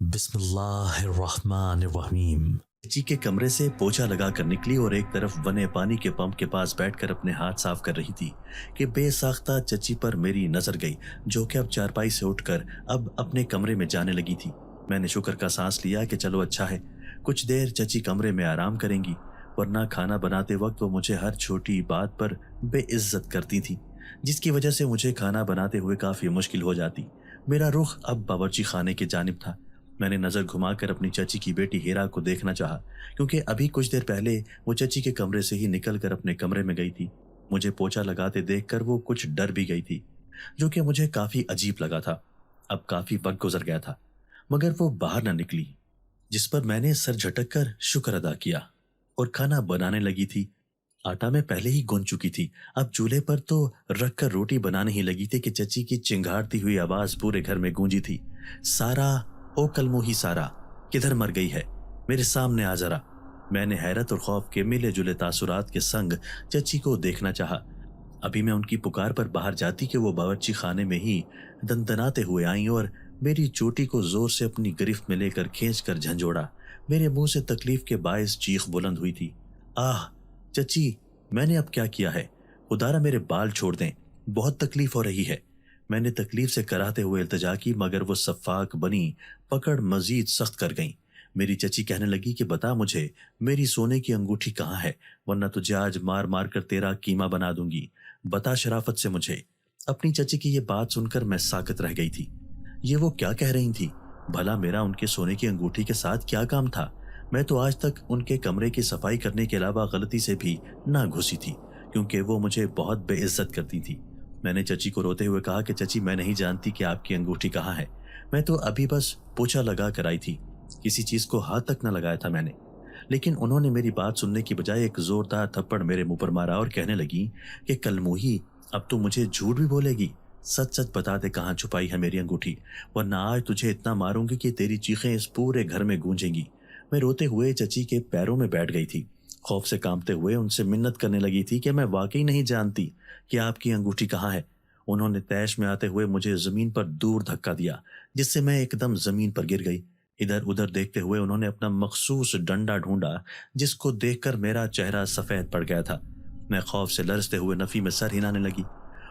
बिस्मिल्लाहिर्रहमानिर्रहीम। चची के कमरे से पोछा लगा कर निकली और एक तरफ बने पानी के पंप के पास बैठकर अपने हाथ साफ कर रही थी कि बेसाख्ता चची पर मेरी नजर गई, जो कि अब चारपाई से उठकर अब अपने कमरे में जाने लगी थी। मैंने शुक्र का सांस लिया कि चलो अच्छा है, कुछ देर चची कमरे में आराम करेंगी, वरना खाना बनाते वक्त वो मुझे हर छोटी बात पर बेइज्जत करती थी, जिसकी वजह से मुझे खाना बनाते हुए काफी मुश्किल हो जाती। मेरा रुख अब बावर्ची खाने की जानिब था। मैंने नजर घुमाकर अपनी चची की बेटी हीरा को देखना चाहा, क्योंकि अभी कुछ देर पहले वो चची के कमरे से ही निकलकर अपने कमरे में गई थी। मुझे पोछा लगाते देखकर वो कुछ डर भी गई थी, जो कि मुझे काफी अजीब लगा था। अब काफी वक्त गुजर गया था, मगर वो बाहर न निकली, जिस पर मैंने सर झटक कर शुक्र अदा किया और खाना बनाने लगी थी। आटा मैं पहले ही गूंथ चुकी थी, अब चूल्हे पर तो रखकर रोटी बनाने ही लगी थी कि चची की चिंगारती हुई आवाज पूरे घर में गूंजी थी। सारा, ओ कलमोही सारा, किधर मर गई है, मेरे सामने आ जरा। मैंने हैरत और खौफ के मिले जुले तासुरात के संग चची को देखना चाहा। अभी मैं उनकी पुकार पर बाहर जाती कि वो बावर्ची खाने में ही दंदनाते हुए आई और मेरी चोटी को जोर से अपनी गिरफ्त में लेकर खींच कर झंझोड़ा। मेरे मुंह से तकलीफ के बायस चीख बुलंद हुई थी। आह चची, मैंने अब क्या किया है, खुदारा मेरे बाल छोड़ दें, बहुत तकलीफ हो रही है। मैंने तकलीफ से कराते हुए इल्तिजा की, मगर वो सफाक बनी पकड़ मजीद सख्त कर गई। मेरी चची कहने लगी कि बता मुझे मेरी सोने की अंगूठी कहाँ है, वरना तुझे आज मार मार कर तेरा कीमा बना दूंगी, बता शराफत से मुझे। अपनी चची की ये बात सुनकर मैं साकत रह गई थी। ये वो क्या कह रही थी? भला मेरा उनके सोने की अंगूठी के साथ क्या काम था? मैं तो आज तक उनके कमरे की सफाई करने के अलावा गलती से भी ना घुसी थी, क्योंकि वो मुझे बहुत बेइज्जत करती थी। मैंने चची को रोते हुए कहा कि चची, मैं नहीं जानती कि आपकी अंगूठी कहाँ है, मैं तो अभी बस पोछा लगा कर आई थी, किसी चीज को हाथ तक न लगाया था मैंने। लेकिन उन्होंने मेरी बात सुनने की बजाय एक जोरदार थप्पड़ मेरे मुंह पर मारा और कहने लगी कि कलमोही, अब तो मुझे झूठ भी बोलेगी, सच सच बता दे कहाँ छुपाई है मेरी अंगूठी, वरना आज तुझे इतना मारूंगी कि तेरी चीखें इस पूरे घर में गूंजेंगी। मैं रोते हुए चची के पैरों में बैठ गई थी, खौफ से कांपते हुए उनसे मिन्नत करने लगी थी कि मैं वाकई नहीं जानती कि आपकी अंगूठी कहाँ है। उन्होंने तैश में आते हुए मुझे जमीन पर दूर धक्का दिया, जिससे मैं एकदम जमीन पर गिर गई। इधर उधर देखते हुए उन्होंने अपना मखसूस डंडा ढूंढा, जिसको देखकर मेरा चेहरा सफेद पड़ गया था। मैं खौफ से लरजते हुए नफी में सर हिलाने लगी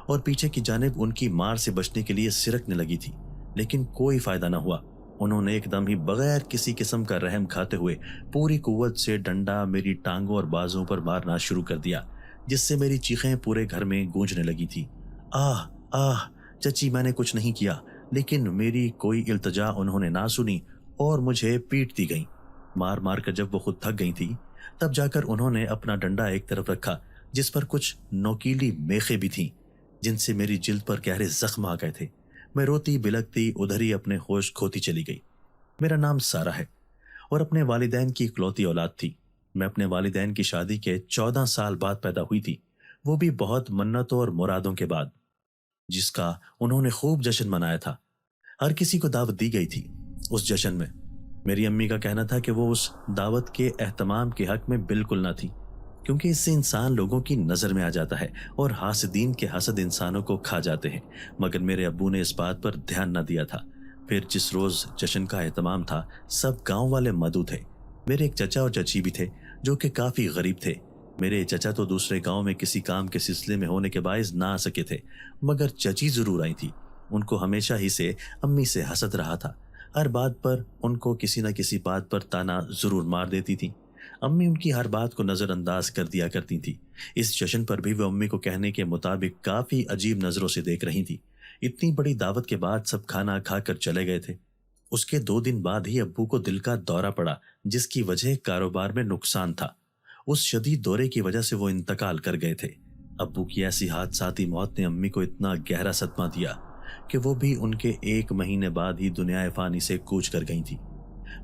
और पीछे की जानिब उनकी मार से बचने के लिए सिरकने लगी थी, लेकिन कोई फायदा न हुआ। उन्होंने एकदम ही बगैर किसी किस्म का रहम खाते हुए पूरी कुव्वत से डंडा मेरी टांगों और बाजों पर मारना शुरू कर दिया, जिससे मेरी चीखें पूरे घर में गूंजने लगी थी। आह आह चची, मैंने कुछ नहीं किया, लेकिन मेरी कोई इल्तजा उन्होंने ना सुनी और मुझे पीट दी गई। मार मार कर जब वो खुद थक गई थी, तब जाकर उन्होंने अपना डंडा एक तरफ रखा, जिस पर कुछ नोकीली मेखें भी थीं, जिनसे मेरी जिल्द पर गहरे जख्म आ गए थे। मैं रोती बिलकती उधर ही अपने होश खोती चली गई। मेरा नाम सारा है और अपने वालिदैन की इकलौती औलाद थी। मैं अपने वालिदैन की शादी के 14 साल बाद पैदा हुई थी, वो भी बहुत मन्नतों और मुरादों के बाद, जिसका उन्होंने खूब जश्न मनाया था। हर किसी को दावत दी गई थी उस जश्न में। मेरी अम्मी का कहना था कि वो उस दावत के एहतमाम के हक में बिल्कुल ना थी, क्योंकि इससे इंसान लोगों की नजर में आ जाता है और हासिदीन के हसद इंसानों को खा जाते हैं। मगर मेरे अब्बू ने इस बात पर ध्यान न दिया था। फिर जिस रोज जश्न का एहतमाम था, सब गांव वाले मदऊ थे। मेरे एक चचा और चची भी थे, जो कि काफी गरीब थे। मेरे चचा तो दूसरे गांव में किसी काम के सिलसिले में होने के बायस ना आ सके थे, मगर चची जरूर आई थी। उनको हमेशा ही से अम्मी से हसद रहा था। हर बात पर उनको किसी न किसी बात पर ताना जरूर मार देती थी। अम्मी उनकी हर बात को नजरअंदाज कर दिया करती थी। इस जश्न पर भी वो अम्मी को कहने के मुताबिक काफी अजीब नजरों से देख रही थी। इतनी बड़ी दावत के बाद सब खाना खाकर चले गए थे। उसके 2 दिन बाद ही अब्बू को दिल का दौरा पड़ा, जिसकी वजह कारोबार में नुकसान था। उस शदीद दौरे की वजह से वो इंतकाल कर गए थे। अब्बू की ऐसी हादसाती मौत ने अम्मी को इतना गहरा सदमा दिया कि वो भी उनके 1 महीने बाद ही दुनिया फानी से कूच कर गई थी।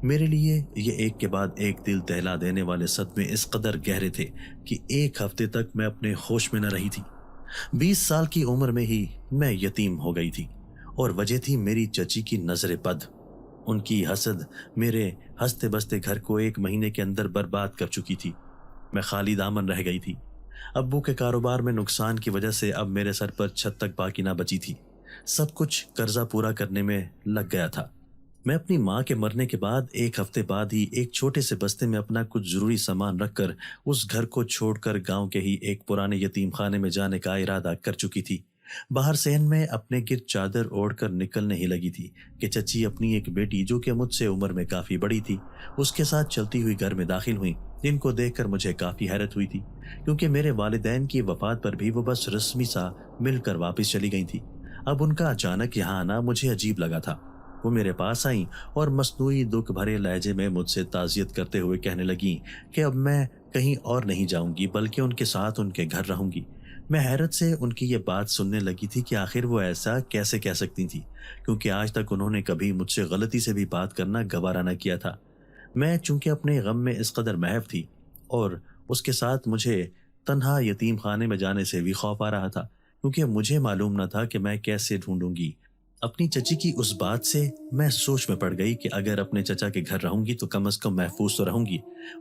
मेरे लिए ये एक के बाद एक दिल दहला देने वाले सदमे इस कदर गहरे थे कि 1 हफ्ते तक मैं अपने होश में न रही थी। 20 साल की उम्र में ही मैं यतीम हो गई थी और वजह थी मेरी चची की नजर बद। उनकी हसद मेरे हंसते बसते घर को 1 महीने के अंदर बर्बाद कर चुकी थी। मैं खाली दामन रह गई थी। अब्बू के कारोबार में नुकसान की वजह से अब मेरे सर पर छत तक बाकी ना बची थी। सब कुछ कर्जा पूरा करने में लग गया था। मैं अपनी माँ के मरने के बाद 1 हफ्ते बाद ही एक छोटे से बस्ते में अपना कुछ ज़रूरी सामान रखकर उस घर को छोड़कर गांव के ही एक पुराने यतीम खाने में जाने का इरादा कर चुकी थी। बाहर सहन में अपने गिर चादर ओढ़कर निकलने ही लगी थी कि चची अपनी एक बेटी जो कि मुझसे उम्र में काफ़ी बड़ी थी उसके साथ चलती हुई घर में दाखिल हुई, जिनको देखकर मुझे काफ़ी हैरत हुई थी क्योंकि मेरे वालिदैन की वफात पर भी वो बस रस्मी सा मिलकर वापस चली गई थी। अब उनका अचानक यहाँ आना मुझे अजीब लगा था। वो मेरे पास आई और मसनूई दुख भरे लहजे में मुझसे ताज़ियत करते हुए कहने लगी कि अब मैं कहीं और नहीं जाऊंगी बल्कि उनके साथ उनके घर रहूंगी। मैं हैरत से उनकी ये बात सुनने लगी थी कि आखिर वो ऐसा कैसे कह सकती थी, क्योंकि आज तक उन्होंने कभी मुझसे गलती से भी बात करना गवारा न किया था। मैं चूंकि अपने गम में इस कदर महव थी और उसके साथ मुझे तन्हा यतीम खाने में जाने से भी खौफ आ रहा था, क्योंकि मुझे मालूम न था कि मैं कैसे ढूंढूंगी अपनी चची की उस बात से मैं सोच में पड़ गई कि अगर अपने चचा के घर रहूंगी तो कम से कम महफूज तो रहूंगी,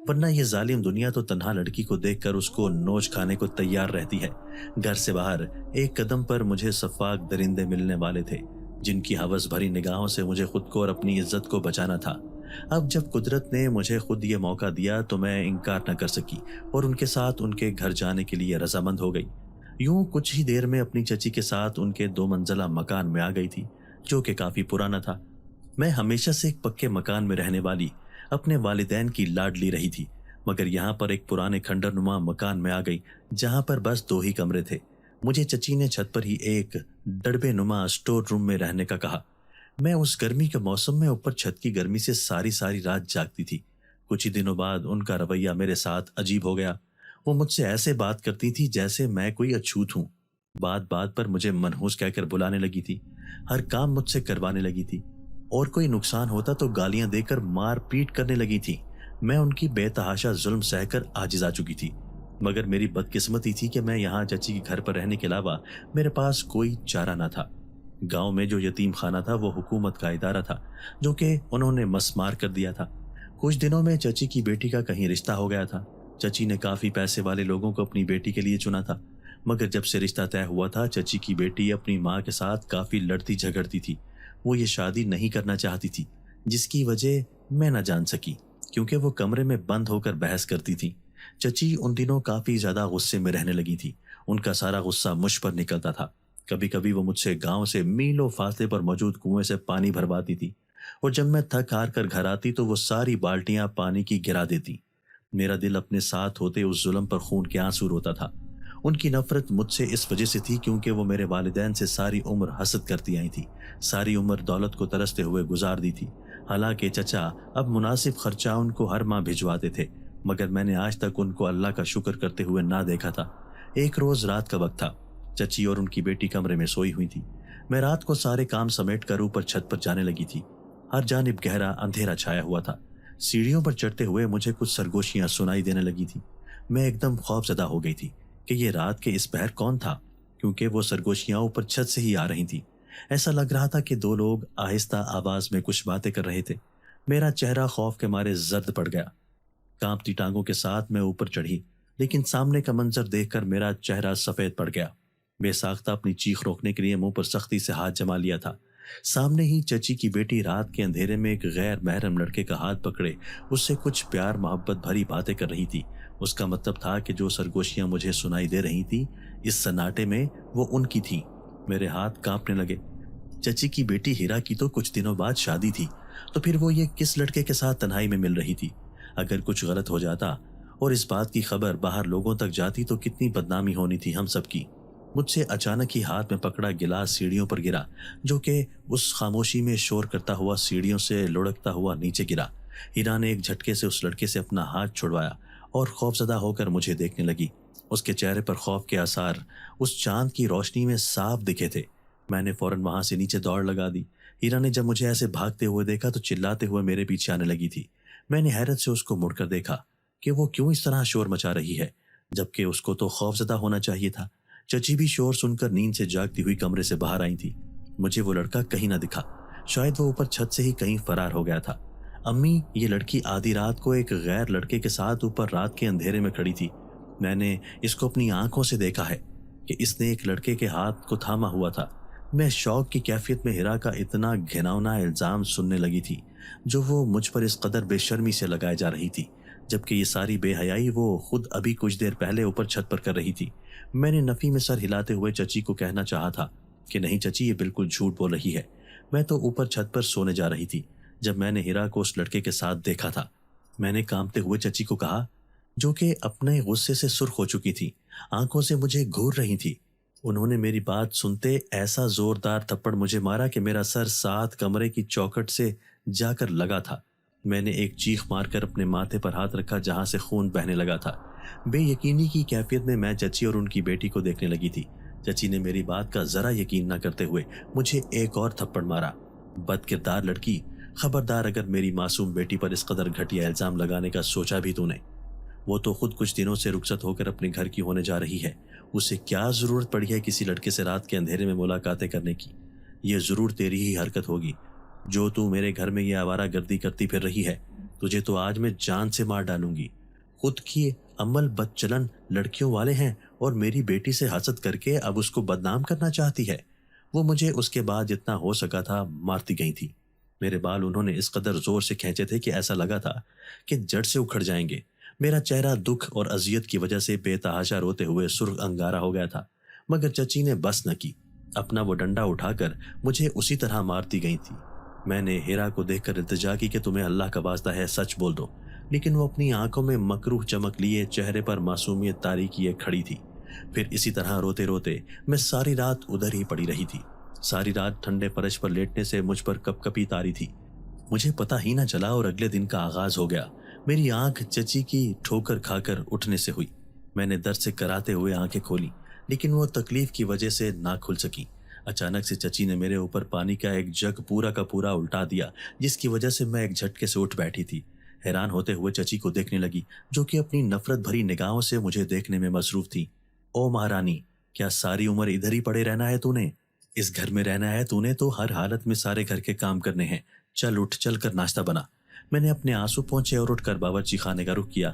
वरना ये जालिम दुनिया तो तन्हा लड़की को देखकर उसको नोच खाने को तैयार रहती है। घर से बाहर एक कदम पर मुझे सफाक दरिंदे मिलने वाले थे, जिनकी हवस भरी निगाहों से मुझे खुद को और अपनी इज्जत को बचाना था। अब जब कुदरत ने मुझे खुद ये मौका दिया तो मैं इनकार न कर सकी और उनके साथ उनके घर जाने के लिए रजामंद हो गई। यूं कुछ ही देर में अपनी चची के साथ उनके 2 मंजिला मकान में आ गई थी, जो कि काफी पुराना था। मैं हमेशा से एक पक्के मकान में रहने वाली अपने वालिदैन की लाडली रही थी, मगर यहाँ पर एक पुराने खंडरनुमा मकान में आ गई जहाँ पर बस 2 ही कमरे थे। मुझे चची ने छत पर ही एक डड़बे नुमा स्टोर रूम में रहने का कहा। मैं उस गर्मी के मौसम में ऊपर छत की गर्मी से सारी सारी रात जागती थी। कुछ ही दिनों बाद उनका रवैया मेरे साथ अजीब हो गया। वो मुझसे ऐसे बात करती थी जैसे मैं कोई अछूत हूँ। बात बात पर मुझे मनहूस कहकर बुलाने लगी थी, हर काम मुझसे करवाने लगी थी और कोई नुकसान होता तो गालियां देकर मार पीट करने लगी थी। मैं उनकी बेतहाशा जुल्म सहकर आजिज आ चुकी थी, मगर मेरी बदकिस्मती थी कि मैं यहाँ चची के घर पर रहने के अलावा मेरे पास कोई चारा ना था। गांव में जो यतीम खाना था वो हुकूमत का इदारा था, जो कि उन्होंने मसमार कर दिया था। कुछ दिनों में चची की बेटी का कहीं रिश्ता हो गया था। चची ने काफी पैसे वाले लोगों को अपनी बेटी के लिए चुना था, मगर जब से रिश्ता तय हुआ था चची की बेटी अपनी माँ के साथ काफी लड़ती झगड़ती थी। वो ये शादी नहीं करना चाहती थी, जिसकी वजह मैं न जान सकी, क्योंकि वो कमरे में बंद होकर बहस करती थी। चची उन दिनों काफी ज्यादा गुस्से में रहने लगी थी। उनका सारा गुस्सा मुझ पर निकलता था। कभी कभी वो मुझसे गांव से मीलों फासले पर मौजूद कुएं से पानी भरवाती थी और जब मैं थक हार कर घर आती तो वो सारी बाल्टियां पानी की गिरा देती। मेरा दिल अपने साथ होते उस जुल्म पर खून के आंसू रोता था। उनकी नफरत मुझसे इस वजह से थी क्योंकि वो मेरे वालिदैन से सारी उम्र हसद करती आई थी, सारी उम्र दौलत को तरसते हुए गुजार दी थी। हालांकि चचा अब मुनासिब खर्चा उनको हर माह भिजवाते थे, मगर मैंने आज तक उनको अल्लाह का शुक्र करते हुए ना देखा था। एक रोज रात का वक्त था। चची और उनकी बेटी कमरे में सोई हुई थी। मैं रात को सारे काम समेट कर ऊपर छत पर जाने लगी थी। हर जानिब गहरा अंधेरा छाया हुआ था। सीढ़ियों पर चढ़ते हुए मुझे कुछ सरगोशियां सुनाई देने लगी थी। मैं एकदम खौफजदा हो गई थी कि ये रात के इस पहर कौन था, क्योंकि वो सरगोशियां ऊपर छत से ही आ रही थी। ऐसा लग रहा था कि 2 लोग आहिस्ता आवाज में कुछ बातें कर रहे थे। मेरा चेहरा खौफ के मारे जर्द पड़ गया। कांपती टांगों के साथ मैं ऊपर चढ़ी, लेकिन सामने का मंजर देखकर मेरा चेहरा सफेद पड़ गया। बेसाख्ता अपनी चीख रोकने के लिए मुंह पर सख्ती से हाथ जमा लिया था। सामने ही चची की बेटी रात के अंधेरे में एक गैर महरम लड़के का हाथ पकड़े उससे कुछ प्यार मोहब्बत भरी बातें कर रही थी। उसका मतलब था कि जो सरगोशियां मुझे सुनाई दे रही थी इस सन्नाटे में वो उनकी थी। मेरे हाथ कांपने लगे। चची की बेटी हीरा की तो कुछ दिनों बाद शादी थी, तो फिर वो ये किस लड़के के साथ तन्हाई में मिल रही थी? अगर कुछ गलत हो जाता और इस बात की खबर बाहर लोगों तक जाती तो कितनी बदनामी होनी थी हम सबकी। मुझसे अचानक ही हाथ में पकड़ा गिलास सीढ़ियों पर गिरा, जो कि उस खामोशी में शोर करता हुआ सीढ़ियों से लुढ़कता हुआ नीचे गिरा। हीरा ने एक झटके से उस लड़के से अपना हाथ छुड़वाया और खौफजदा होकर मुझे देखने लगी। उसके चेहरे पर खौफ के आसार उस चांद की रोशनी में साफ दिखे थे। मैंने फौरन वहां से नीचे दौड़ लगा दी। हीरा ने जब मुझे ऐसे भागते हुए देखा तो चिल्लाते हुए मेरे पीछे आने लगी थी। मैंने हैरत से उसको मुड़कर देखा कि वो क्यों इस तरह शोर मचा रही है, जबकि उसको तो खौफजदा होना चाहिए था। चची भी शोर सुनकर नींद से जागती हुई कमरे से बाहर आई थी। मुझे वो लड़का कहीं ना दिखा। शायद वो ऊपर छत से ही कहीं फरार हो गया था। अम्मी, ये लड़की आधी रात को एक गैर लड़के के साथ ऊपर रात के अंधेरे में खड़ी थी। मैंने इसको अपनी आंखों से देखा है कि इसने एक लड़के के हाथ को थामा हुआ था। میں شوق کی کیفیت میں ہیرا کا اتنا گھناؤنا الزام سننے لگی تھی جو وہ مجھ پر اس قدر بے شرمی سے لگائے جا رہی تھی، جبکہ یہ ساری بے حیائی وہ خود ابھی کچھ دیر پہلے اوپر چھت پر کر رہی تھی۔ میں نے نفی میں سر ہلاتے ہوئے چچی کو کہنا چاہا تھا کہ نہیں چچی، یہ بالکل جھوٹ بول رہی ہے، میں تو اوپر چھت پر سونے جا رہی تھی جب میں نے ہیرا کو اس لڑکے کے ساتھ دیکھا تھا۔ میں نے کانپتے ہوئے چچی کو کہا، جو کہ اپنے غصے سے سرخ ہو چکی تھی، آنکھوں سے مجھے گھور رہی تھی۔ انہوں نے میری بات سنتے ایسا زوردار تھپڑ مجھے مارا کہ میرا سر ساتھ کمرے کی چوکھٹ سے جا کر لگا تھا۔ میں نے ایک چیخ مار کر اپنے ماتھے پر ہاتھ رکھا جہاں سے خون بہنے لگا تھا۔ بے یقینی کی کیفیت میں چچی اور ان کی بیٹی کو دیکھنے لگی تھی۔ چچی نے میری بات کا ذرا یقین نہ کرتے ہوئے مجھے ایک اور تھپڑ مارا۔ بد کردار لڑکی، خبردار اگر میری معصوم بیٹی پر اس قدر گھٹیا الزام لگانے کا سوچا بھی تو نے۔ وہ تو خود کچھ دنوں سے رخصت ہو کر اپنے گھر کی ہونے جا رہی ہے، اسے کیا ضرورت پڑی ہے کسی لڑکے سے رات کے اندھیرے میں ملاقاتیں کرنے کی؟ یہ ضرور تیری ہی حرکت ہوگی جو تو میرے گھر میں یہ آوارہ گردی کرتی پھر رہی ہے۔ تجھے تو آج میں جان سے مار ڈالوں گی۔ خود کی عمل بدچلن لڑکیوں والے ہیں اور میری بیٹی سے حسد کر کے اب اس کو بدنام کرنا چاہتی ہے۔ وہ مجھے اس کے بعد جتنا ہو سکا تھا مارتی گئی تھی۔ میرے بال انہوں نے اس قدر زور سے کھینچے تھے کہ ایسا لگا تھا کہ جڑ سے اکھڑ جائیں گے۔ میرا چہرہ دکھ اور اذیت کی وجہ سے بے تحاشا روتے ہوئے سرخ انگارہ ہو گیا تھا، مگر چچی نے بس نہ کی۔ اپنا وہ ڈنڈا اٹھا کر مجھے اسی طرح مارتی گئی تھی۔ میں نے ہیرا کو دیکھ کر التجا کی کہ تمہیں اللہ کا واسطہ ہے سچ بول دو، لیکن وہ اپنی آنکھوں میں مکروہ چمک لیے چہرے پر معصومیت طاری کیے کھڑی تھی۔ پھر اسی طرح روتے روتے میں ساری رات ادھر ہی پڑی رہی تھی۔ ساری رات ٹھنڈے فرش پر لیٹنے سے مجھ پر کپ کپی طاری تھی، مجھے پتہ ہی نہ چلا اور اگلے دن کا آغاز ہو گیا۔ میری آنکھ چچی کی ٹھوکر کھا کر اٹھنے سے ہوئی۔ میں نے درد سے کراتے ہوئے آنکھیں کھولی، لیکن وہ تکلیف کی وجہ سے نہ کھل سکی۔ اچانک سے چچی نے میرے اوپر پانی کا ایک جگ پورا کا پورا الٹا دیا، جس کی وجہ سے میں ایک جھٹکے سے اٹھ بیٹھی تھی۔ حیران ہوتے ہوئے چچی کو دیکھنے لگی، جو کہ اپنی نفرت بھری نگاہوں سے مجھے دیکھنے میں مصروف تھی۔ او مہارانی، کیا ساری عمر ادھر ہی پڑے رہنا ہے تو نے؟ اس گھر میں رہنا ہے تو نے تو ہر حالت میں سارے گھر کے کام کرنے ہیں۔ چل اٹھ، چل کر ناشتہ بنا۔ میں نے اپنے آنسو پہنچے اور اٹھ کر باورچی خانے کا رخ کیا۔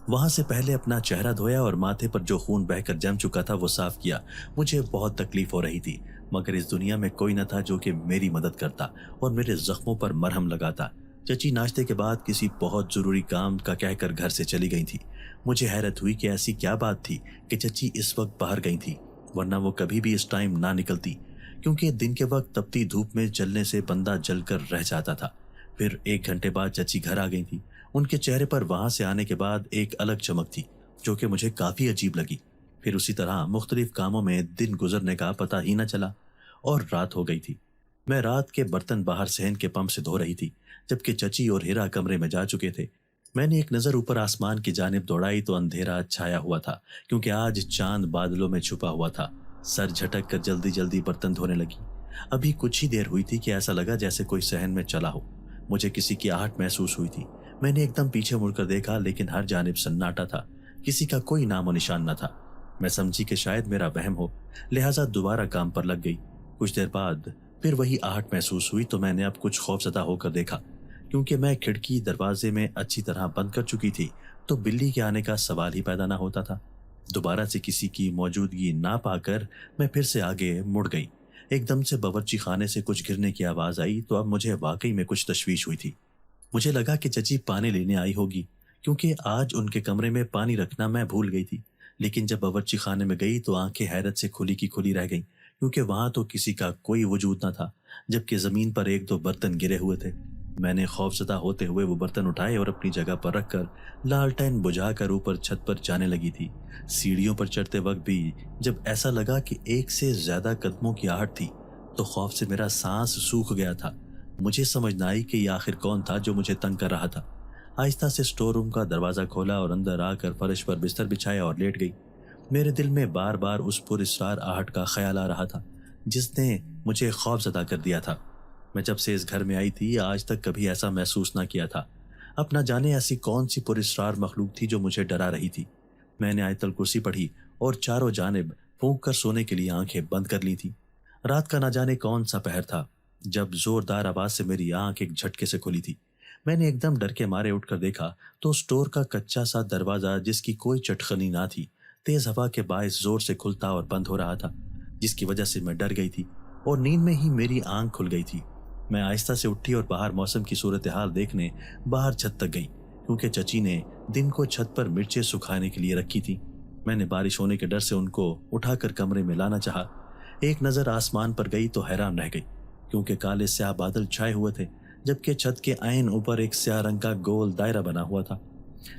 وہاں سے پہلے اپنا چہرہ دھویا اور ماتھے پر جو خون بہہ کر جم چکا تھا وہ صاف کیا۔ مجھے بہت تکلیف ہو رہی تھی، مگر اس دنیا میں کوئی نہ تھا جو کہ میری مدد کرتا اور میرے زخموں پر مرہم لگاتا۔ چچی ناشتے کے بعد کسی بہت ضروری کام کا کہہ کر گھر سے چلی گئی تھی۔ مجھے حیرت ہوئی کہ ایسی کیا بات تھی کہ چچی اس وقت باہر گئی تھی، ورنہ وہ کبھی بھی اس ٹائم نہ نکلتی، کیونکہ دن کے وقت تپتی دھوپ میں جلنے سے بندہ جل کر رہ جاتا تھا۔ پھر 1 گھنٹے بعد چچی گھر آ گئی تھی۔ ان کے چہرے پر وہاں سے آنے کے بعد ایک الگ چمک تھی جو کہ مجھے کافی عجیب لگی۔ پھر اسی طرح مختلف کاموں میں دن گزرنے کا پتہ ہی نہ چلا اور رات ہو گئی تھی۔ میں رات کے برتن باہر صحن کے پمپ سے دھو رہی تھی، جبکہ چچی اور ہیرا کمرے میں جا چکے تھے۔ میں نے ایک نظر اوپر آسمان کی جانب دوڑائی تو اندھیرا چھایا ہوا تھا، کیونکہ آج چاند بادلوں میں چھپا ہوا تھا۔ سر جھٹک کر جلدی جلدی برتن دھونے لگی۔ ابھی کچھ ہی دیر ہوئی تھی کہ ایسا لگا جیسے کوئی صحن میں چلا ہو۔ مجھے کسی کی آہٹ محسوس ہوئی تھی۔ میں نے ایک دم پیچھے مڑ کر دیکھا، لیکن ہر جانب سناٹا تھا، کسی کا کوئی نام و نشان نہ تھا۔ میں سمجھی کہ شاید میرا وہم ہو، لہٰذا دوبارہ کام پر لگ گئی۔ کچھ دیر بعد پھر وہی آہٹ محسوس ہوئی تو میں نے اب کچھ خوفزدہ ہو کر دیکھا۔ کیونکہ میں کھڑکی دروازے میں اچھی طرح بند کر چکی تھی تو بلی کے آنے کا سوال ہی پیدا نہ ہوتا تھا۔ دوبارہ سے کسی کی موجودگی نہ پا کر میں پھر سے آگے مڑ گئی۔ ایک دم سے باورچی خانے سے کچھ گرنے کی آواز آئی تو اب مجھے واقعی میں کچھ تشویش ہوئی تھی۔ مجھے لگا کہ چچی پانی لینے آئی ہوگی، کیونکہ آج ان کے کمرے میں پانی رکھنا میں بھول گئی تھی۔ لیکن جب باورچی خانے میں گئی تو آنکھیں حیرت سے کھلی کی کھلی رہ گئیں، کیونکہ وہاں تو کسی کا کوئی وجود نہ تھا، جبکہ زمین پر 1-2 برتن گرے ہوئے تھے۔ میں نے خوفزدہ ہوتے ہوئے وہ برتن اٹھائے اور اپنی جگہ پر رکھ کر لالٹین بجھا کر اوپر چھت پر جانے لگی تھی۔ سیڑھیوں پر چڑھتے وقت بھی جب ایسا لگا کہ 1 سے زیادہ قدموں کی آہٹ تھی تو خوف سے میرا سانس سوکھ گیا تھا۔ مجھے سمجھ نہ آئی کہ یہ آخر کون تھا جو مجھے تنگ کر رہا تھا۔ آہستہ سے سٹور روم کا دروازہ کھولا اور اندر آ کر فرش پر بستر بچھایا اور لیٹ گئی۔ میرے دل میں بار بار اس پر اسرار آہٹ کا خیال آ رہا تھا جس نے مجھے خوف زدہ کر دیا تھا۔ میں جب سے اس گھر میں آئی تھی آج تک کبھی ایسا محسوس نہ کیا تھا۔ اب نہ جانے ایسی کون سی پر اسرار مخلوق تھی جو مجھے ڈرا رہی تھی۔ میں نے آیت الکرسی پڑھی اور چاروں جانب پھونک کر سونے کے لیے آنکھیں بند کر لی تھی۔ رات کا نہ جانے کون سا پہر تھا جب زوردار آواز سے میری آنکھ ایک جھٹکے سے کھلی تھی۔ میں نے ایک دم ڈر کے مارے اٹھ کر دیکھا تو سٹور کا کچا سا دروازہ جس کی کوئی چٹخنی نہ تھی تیز ہوا کے باعث زور سے کھلتا اور بند ہو رہا تھا، جس کی وجہ سے میں ڈر گئی تھی۔ और नींद में ही मेरी आंख खुल गई थी। मैं आहिस्ता से उठी और बाहर मौसम की सूरत हाल देखने बाहर छत तक गई, क्योंकि चची ने दिन को छत पर मिर्चें सुखाने के लिए रखी थी। मैंने बारिश होने के डर से उनको उठाकर कमरे में लाना चाहा। एक नज़र आसमान पर गई तो हैरान रह गई, क्योंकि काले स्याह बादल छाए हुए थे, जबकि छत के ऐन ऊपर एक स्याह रंग का गोल दायरा बना हुआ था।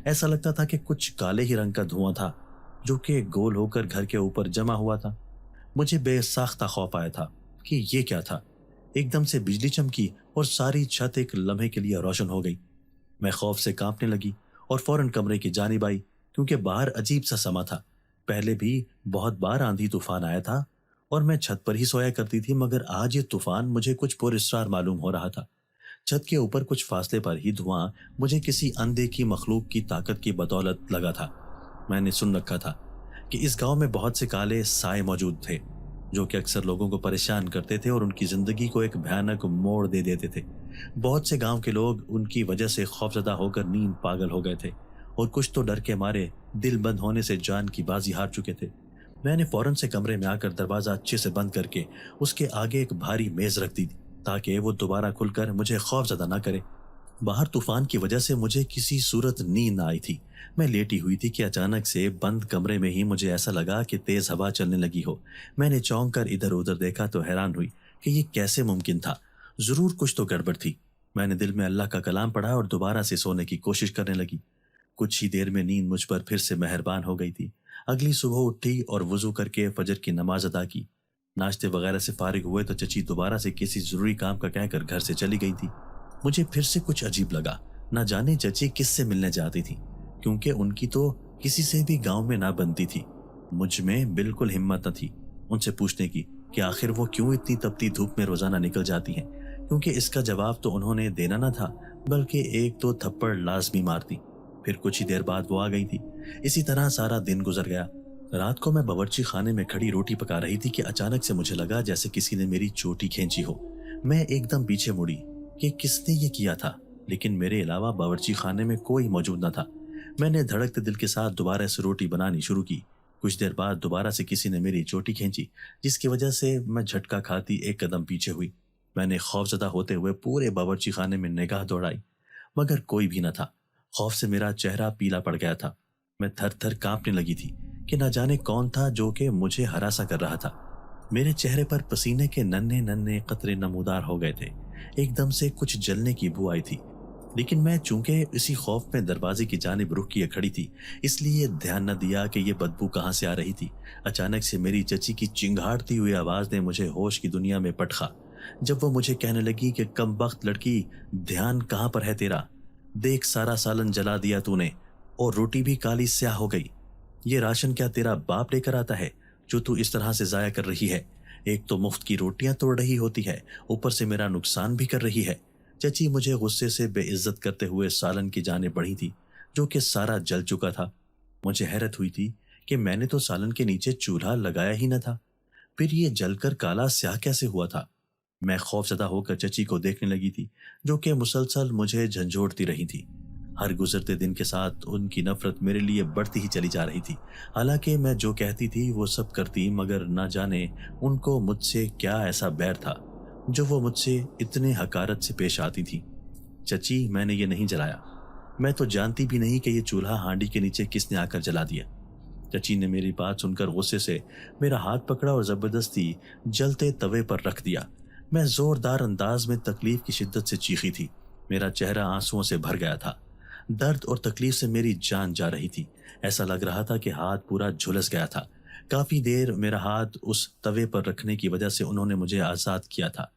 ऐसा लगता था कि कुछ काले ही रंग का धुआं था, जो कि गोल होकर घर के ऊपर जमा हुआ था। मुझे बेसाख्ता खौफ आया था कि ये क्या था। एकदम से बिजली चमकी और सारी छत एक लम्हे के लिए रोशन हो गई। मैं खौफ से कांपने लगी और फौरन कमरे की जानिब आई, क्योंकि बाहर अजीब सा समा था। पहले भी बहुत बार आंधी तूफान आया था और मैं छत पर ही सोया करती थी, मगर आज ये तूफान मुझे कुछ पुरस्कार मालूम हो रहा था। छत के ऊपर कुछ फासले पर ही धुआं मुझे किसी अनदेखी मखलूक की ताकत की बदौलत लगा था। मैंने सुन रखा था कि इस गांव में बहुत से काले साए मौजूद थे, जो कि अक्सर लोगों को परेशान करते थे और उनकी जिंदगी को एक भयानक मोड़ दे देते थे। बहुत से गांव के लोग उनकी वजह से खौफजदा होकर नींद पागल हो गए थे, और कुछ तो डर के मारे दिल बंद होने से जान की बाजी हार चुके थे। मैंने फौरन से कमरे में आकर दरवाजा अच्छे से बंद करके उसके आगे एक भारी मेज रख दी, ताकि वो दोबारा खुलकर मुझे खौफजदा ना करे। बाहर तूफान की वजह से मुझे किसी सूरत नींद ना आई थी। मैं लेटी हुई थी कि अचानक से बंद कमरे में ही मुझे ऐसा लगा कि तेज हवा चलने लगी हो। मैंने चौंक कर इधर उधर देखा तो हैरान हुई कि ये कैसे मुमकिन था। जरूर कुछ तो गड़बड़ थी। मैंने दिल में अल्लाह का कलाम पढ़ा और दोबारा से सोने की कोशिश करने लगी। कुछ ही देर में नींद मुझ पर फिर से मेहरबान हो गई थी। अगली सुबह उठी और वजू करके फजर की नमाज अदा की। नाश्ते वगैरह से फारिग हुए तो चची दोबारा से किसी जरूरी काम का कहकर घर से चली गई थी। मुझे फिर से कुछ अजीब लगा। ना जाने चची किससे मिलने जाती थी, क्योंकि उनकी तो किसी से भी गांव में ना बनती थी। मुझ में बिल्कुल हिम्मत न थी उनसे पूछने की कि आखिर वो क्यों इतनी तपती धूप में रोजाना निकल जाती हैं, क्योंकि इसका जवाब तो उन्होंने देना न था, बल्कि एक तो थप्पड़ लाजमी मारती। फिर कुछ ही देर बाद वो आ गई थी। इसी तरह सारा दिन गुजर गया। रात को मैं बावर्ची खाने में खड़ी रोटी पका रही थी कि अचानक से मुझे लगा जैसे किसी ने मेरी चोटी खींची हो। मैं एकदम पीछे मुड़ी कि किसने ये किया था, लेकिन मेरे अलावा बावर्ची खाने में कोई मौजूद न था। मैंने धड़कते दिल के साथ दोबारा से रोटी बनानी शुरू की। कुछ देर बाद दोबारा से किसी ने मेरी चोटी खींची, जिसकी वजह से मैं झटका खाती एक कदम पीछे हुई। मैंने खौफजदा होते हुए पूरे बावर्ची खाने में निगाह दौड़ाई, मगर कोई भी न था। खौफ से मेरा चेहरा पीला पड़ गया था। मैं थर थर कांपने लगी थी कि न जाने कौन था जो कि मुझे हरासा कर रहा था। मेरे चेहरे पर पसीने के नन्हे नन्हे कतरे नमूदार हो गए थे। एकदम से कुछ जलने की बू आई थी, लेकिन मैं चूंकि इसी खौफ में दरवाजे की जानिब रुख किए खड़ी थी, इसलिए ध्यान न दिया कि ये बदबू कहाँ से आ रही थी। अचानक से मेरी चची की चिंगाड़ती हुई आवाज ने मुझे होश की दुनिया में पटखा, जब वो मुझे कहने लगी कि कमबख्त लड़की, ध्यान कहाँ पर है तेरा? देख, सारा सालन जला दिया तूने और रोटी भी काली स्याह हो गई। ये राशन क्या तेरा बाप लेकर आता है जो तू इस तरह से जाया कर रही है? एक तो मुफ्त की रोटियां तोड़ रही होती है, ऊपर से मेरा नुकसान भी कर रही है। चची मुझे गुस्से से बेइज्जत करते हुए सालन की जाने बढ़ी थी, जो कि सारा जल चुका था। मुझे हैरत हुई थी कि मैंने तो सालन के नीचे चूल्हा लगाया ही न था, फिर ये जलकर काला स्याह कैसे हुआ था? मैं खौफजदा होकर चची को देखने लगी थी, जो कि मुसलसल मुझे झंझोड़ती रही थी। हर गुजरते दिन के साथ उनकी नफरत मेरे लिए बढ़ती ही चली जा रही थी। हालांकि मैं जो कहती थी वो सब करती, मगर ना जाने उनको मुझसे क्या ऐसा बैर था जो वो मुझसे इतने हकारत से पेश आती थी। चची, मैंने ये नहीं जलाया। मैं तो जानती भी नहीं कि ये चूल्हा हांडी के नीचे किसने आकर जला दिया। चची ने मेरी बात सुनकर गुस्से से मेरा हाथ पकड़ा और जबरदस्ती जलते तवे पर रख दिया। मैं जोरदार अंदाज में तकलीफ की शिद्दत से चीखी थी। मेरा चेहरा आंसुओं से भर गया था। दर्द और तकलीफ से मेरी जान जा रही थी। ऐसा लग रहा था कि हाथ पूरा झुलस गया था। काफी देर मेरा हाथ उस तवे पर रखने की वजह से उन्होंने मुझे आजाद किया था।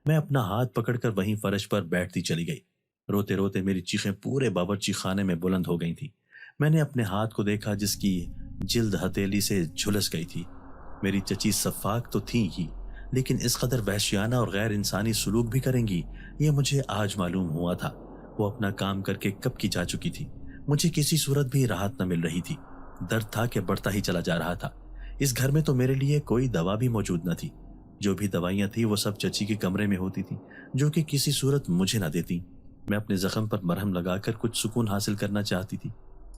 मैं अपना हाथ पकड़कर वहीं फर्श पर बैठती चली गई। रोते रोते मेरी चीखें पूरे बावर्ची खाने में बुलंद हो गई थी। मैंने अपने हाथ को देखा, जिसकी जिल्द हथेली से झुलस गई थी। मेरी चची सफाक तो थी ही, लेकिन इस कदर वहशियाना और गैर इंसानी सलूक भी करेंगी, ये मुझे आज मालूम हुआ था। वो अपना काम करके कब की जा चुकी थी। मुझे किसी सूरत भी राहत न मिल रही थी। दर्द था कि बढ़ता ही चला जा रहा था। इस घर में तो मेरे लिए कोई दवा भी मौजूद न थी। जो भी दवाइयां थी वो सब चची के कमरे में होती थी, जो कि किसी सूरत मुझे न देती। मैं अपने जख्म पर मरहम लगाकर कुछ सुकून हासिल करना चाहती थी।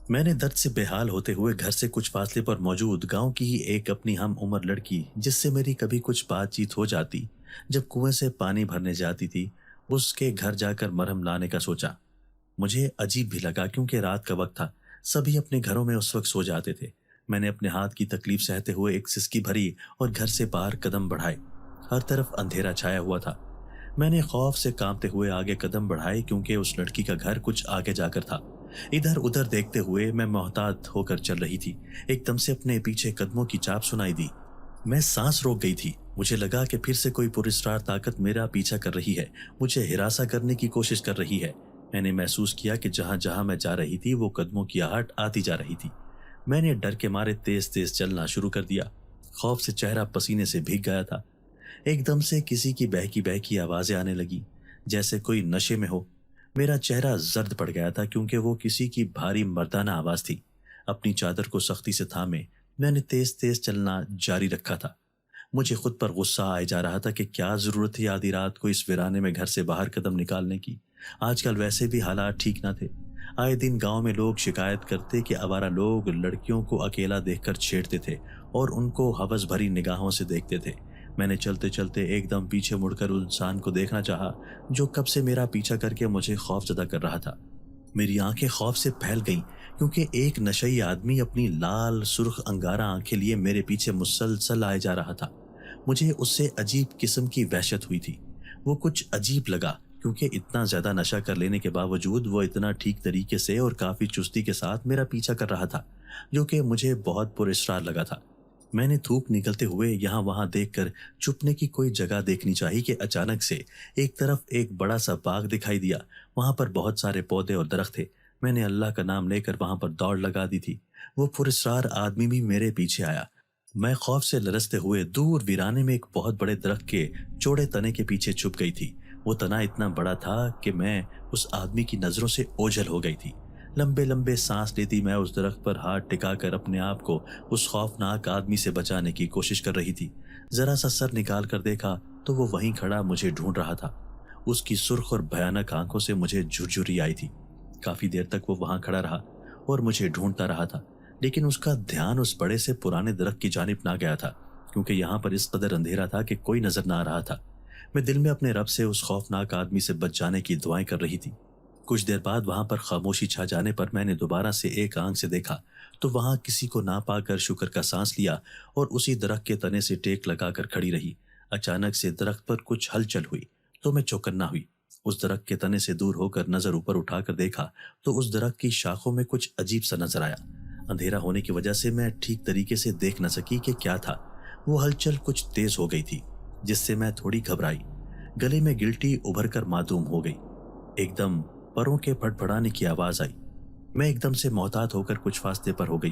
میں نے درد سے بے حال ہوتے ہوئے گھر سے کچھ فاصلے پر موجود گاؤں کی ہی ایک اپنی ہم عمر لڑکی جس سے میری کبھی کچھ بات چیت ہو جاتی جب کنویں سے پانی بھرنے جاتی تھی اس کے گھر جا کر مرہم لانے کا سوچا۔ مجھے عجیب بھی لگا کیونکہ رات کا وقت تھا، سبھی اپنے گھروں میں اس وقت سو جاتے تھے۔ میں نے اپنے ہاتھ کی تکلیف سہتے ہوئے ایک سسکی بھری اور گھر سے باہر قدم بڑھائے۔ ہر طرف اندھیرا چھایا ہوا تھا۔ میں نے خوف سے کانپتے ہوئے آگے قدم بڑھائے کیونکہ اس لڑکی کا گھر کچھ آگے جا کر تھا۔ ادھر ادھر دیکھتے ہوئے میں محتاط ہو کر چل رہی تھی۔ ایک دم سے اپنے پیچھے قدموں کی چاپ سنائی دی۔ میں سانس روک گئی تھی۔ مجھے لگا کہ پھر سے کوئی پراسرار طاقت میرا پیچھا کر رہی ہے، مجھے ہراساں کرنے کی کوشش کر رہی ہے۔ میں نے محسوس کیا کہ جہاں جہاں میں جا رہی تھی وہ قدموں کی آہٹ آتی جا رہی تھی۔ میں نے ڈر کے مارے تیز تیز چلنا شروع کر دیا۔ خوف سے چہرہ پسینے سے بھیگ گیا تھا۔ ایک دم سے کسی کی بہکی بہکی آوازیں آنے لگی، جیسے کوئی نشے میں ہو۔ میرا چہرہ زرد پڑ گیا تھا کیونکہ وہ کسی کی بھاری مردانہ آواز تھی۔ اپنی چادر کو سختی سے تھامے میں نے تیز تیز چلنا جاری رکھا تھا۔ مجھے خود پر غصہ آئے جا رہا تھا کہ کیا ضرورت تھی آدھی رات کو اس ویرانے میں گھر سے باہر قدم نکالنے کی۔ آج کل ویسے بھی حالات ٹھیک نہ تھے۔ آئے دن گاؤں میں لوگ شکایت کرتے کہ آوارہ لوگ لڑکیوں کو اکیلا دیکھ کر چھیڑتے تھے اور ان کو ہوس بھری نگاہوں سے دیکھتے تھے۔ میں نے چلتے چلتے ایک دم پیچھے مڑ کر اس انسان کو دیکھنا چاہا جو کب سے میرا پیچھا کر کے مجھے خوف زدہ کر رہا تھا۔ میری آنکھیں خوف سے پھیل گئیں کیونکہ ایک نشئی آدمی اپنی لال سرخ انگارہ آنکھیں لیے میرے پیچھے مسلسل آئے جا رہا تھا۔ مجھے اس سے عجیب قسم کی وحشت ہوئی تھی۔ وہ کچھ عجیب لگا کیونکہ اتنا زیادہ نشہ کر لینے کے باوجود وہ اتنا ٹھیک طریقے سے اور کافی چستی کے ساتھ میرا پیچھا کر رہا تھا، جو کہ مجھے بہت پر اسرار لگا تھا۔ میں نے تھوک نکلتے ہوئے یہاں وہاں دیکھ کر چھپنے کی کوئی جگہ دیکھنی چاہی کہ اچانک سے ایک طرف ایک بڑا سا باغ دکھائی دیا۔ وہاں پر بہت سارے پودے اور درخت تھے۔ میں نے اللہ کا نام لے کر وہاں پر دوڑ لگا دی تھی۔ وہ پراسرار آدمی بھی میرے پیچھے آیا۔ میں خوف سے لرزتے ہوئے دور ویرانے میں ایک بہت بڑے درخت کے چوڑے تنے کے پیچھے چھپ گئی تھی۔ وہ تنا اتنا بڑا تھا کہ میں اس آدمی کی نظروں سے اوجھل ہو گئی تھی۔ لمبے لمبے سانس لیتی میں اس درخت پر ہاتھ ٹکا کر اپنے آپ کو اس خوفناک آدمی سے بچانے کی کوشش کر رہی تھی۔ ذرا سا سر نکال کر دیکھا تو وہ وہیں کھڑا مجھے ڈھونڈ رہا تھا۔ اس کی سرخ اور بھیانک آنکھوں سے مجھے جھرجھری آئی تھی۔ کافی دیر تک وہ وہاں کھڑا رہا اور مجھے ڈھونڈتا رہا تھا، لیکن اس کا دھیان اس بڑے سے پرانے درخت کی جانب نہ گیا تھا کیونکہ یہاں پر اس قدر اندھیرا تھا کہ کوئی نظر نہ آ رہا تھا۔ میں دل میں اپنے رب سے اس خوفناک آدمی سے بچ جانے کی دعائیں کر رہی تھی۔ کچھ دیر بعد وہاں پر خاموشی چھا جانے پر میں نے دوبارہ سے ایک آنکھ سے دیکھا تو وہاں کسی کو نہ پا کر شکر کا سانس لیا اور اسی درخت کے تنے سے ٹیک لگا کر کھڑی رہی۔ اچانک سے درخت پر کچھ ہلچل ہوئی تو میں چوکنا ہوئی۔ اس درخت کے تنے سے دور ہو کر نظر اوپر اٹھا کر دیکھا تو اس درخت کی شاخوں میں کچھ عجیب سا نظر آیا۔ اندھیرا ہونے کی وجہ سے میں ٹھیک طریقے سے دیکھ نہ سکی کہ کیا تھا۔ وہ ہلچل کچھ تیز ہو گئی تھی جس سے میں تھوڑی گھبرائی۔ گلے میں گلٹی ابھر کر معدوم ہو گئی۔ ایک دم پروں کے پھڑ پھڑانے کی آواز آئی۔ میں ایک دم سے محتاط ہو کر کچھ فاصلے پر ہو گئی۔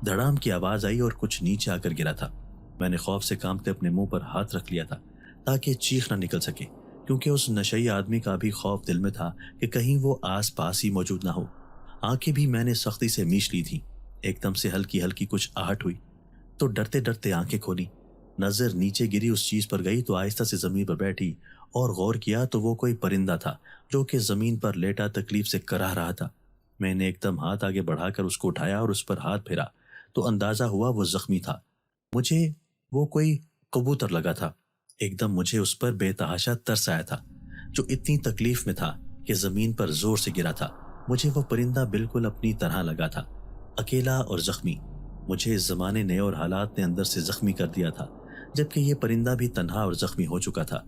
دھڑام کی آواز آئی اور کچھ نیچے آ کر گرا تھا۔ میں نے خوف سے کانپتے اپنے منہ پر ہاتھ رکھ لیا تھا تاکہ چیخ نہ نکل سکے کیونکہ اس نشئی آدمی کا بھی خوف دل میں تھا کہ کہیں وہ آس پاس ہی موجود نہ ہو۔ آنکھیں بھی میں نے سختی سے میچ لی تھی۔ ایک دم سے ہلکی ہلکی کچھ آہٹ ہوئی تو ڈرتے ڈرتے آنکھیں کھولی۔ نظر نیچے گری اس چیز پر گئی تو آہستہ سے زمین پر بیٹھی اور غور کیا تو وہ کوئی پرندہ تھا جو کہ زمین پر لیٹا تکلیف سے کراہ رہا تھا۔ میں نے ایک دم ہاتھ آگے بڑھا کر اس کو اٹھایا اور اس پر ہاتھ پھیرا تو اندازہ ہوا وہ زخمی تھا۔ مجھے وہ کوئی کبوتر لگا تھا۔ ایک دم مجھے اس پر بے تحاشا ترس آیا تھا جو اتنی تکلیف میں تھا کہ زمین پر زور سے گرا تھا۔ مجھے وہ پرندہ بالکل اپنی طرح لگا تھا، اکیلا اور زخمی۔ مجھے اس زمانے نے اور حالات نے اندر سے زخمی کر دیا تھا جبکہ یہ پرندہ بھی تنہا اور زخمی ہو چکا تھا۔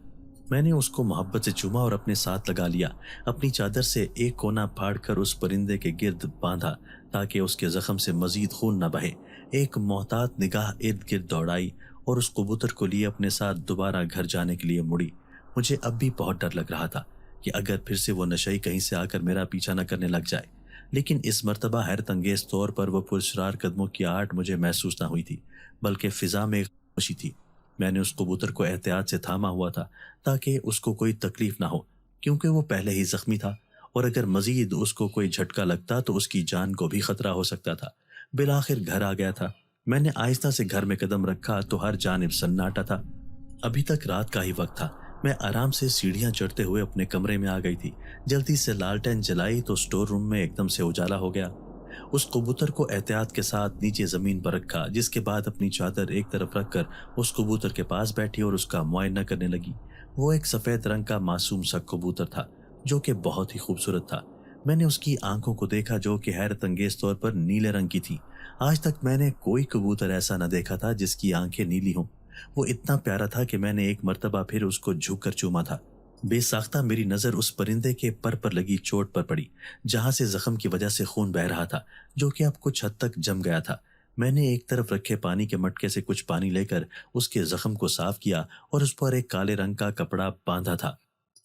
میں نے اس کو محبت سے چوما اور اپنے ساتھ لگا لیا۔ اپنی چادر سے ایک کونا پھاڑ کر اس پرندے کے گرد باندھا تاکہ اس کے زخم سے مزید خون نہ بہے۔ ایک محتاط نگاہ ارد گرد دوڑائی اور اس کبوتر کو لیے اپنے ساتھ دوبارہ گھر جانے کے لیے مڑی۔ مجھے اب بھی بہت ڈر لگ رہا تھا کہ اگر پھر سے وہ نشئی کہیں سے آ کر میرا پیچھا نہ کرنے لگ جائے، لیکن اس مرتبہ حیرت انگیز طور پر وہ پراسرار قدموں کی آہٹ مجھے محسوس نہ ہوئی تھی بلکہ فضا میں خاموشی تھی۔ میں نے اس کبوتر کو احتیاط سے تھاما ہوا تھا تاکہ اس کو کوئی تکلیف نہ ہو کیونکہ وہ پہلے ہی زخمی تھا اور اگر مزید اس کو کوئی جھٹکا لگتا تو اس کی جان کو بھی خطرہ ہو سکتا تھا۔ بالآخر گھر آ گیا تھا۔ میں نے آہستہ سے گھر میں قدم رکھا تو ہر جانب سناٹا تھا۔ ابھی تک رات کا ہی وقت تھا۔ میں آرام سے سیڑھیاں چڑھتے ہوئے اپنے کمرے میں آ گئی تھی۔ جلدی سے لالٹین جلائی تو سٹور روم میں ایک دم سے اجالا ہو گیا۔ उस कबूतर को एहतियात के साथ नीचे ज़मीन पर रखा, जिसके बाद अपनी चादर एक तरफ रखकर उस कबूतर के पास बैठी और उसका मुआयना करने लगी। वो एक सफ़ेद रंग का मासूम सा कबूतर था जो कि बहुत ही खूबसूरत था। मैंने उसकी आंखों को देखा जो कि हैरत अंगेज तौर पर नीले रंग की थी। आज तक मैंने कोई कबूतर ऐसा न देखा था जिसकी आंखें नीली हों। वो इतना प्यारा था कि मैंने एक मर्तबा फिर उसको झुक कर चूमा था। बेसाख्ता मेरी नज़र उस परिंदे के पर लगी चोट पर पड़ी, जहां से जख्म की वजह से खून बह रहा था, जो कि अब कुछ हद तक जम गया था। मैंने एक तरफ रखे पानी के मटके से कुछ पानी लेकर उसके जख्म को साफ किया और उस पर एक काले रंग का कपड़ा बांधा था।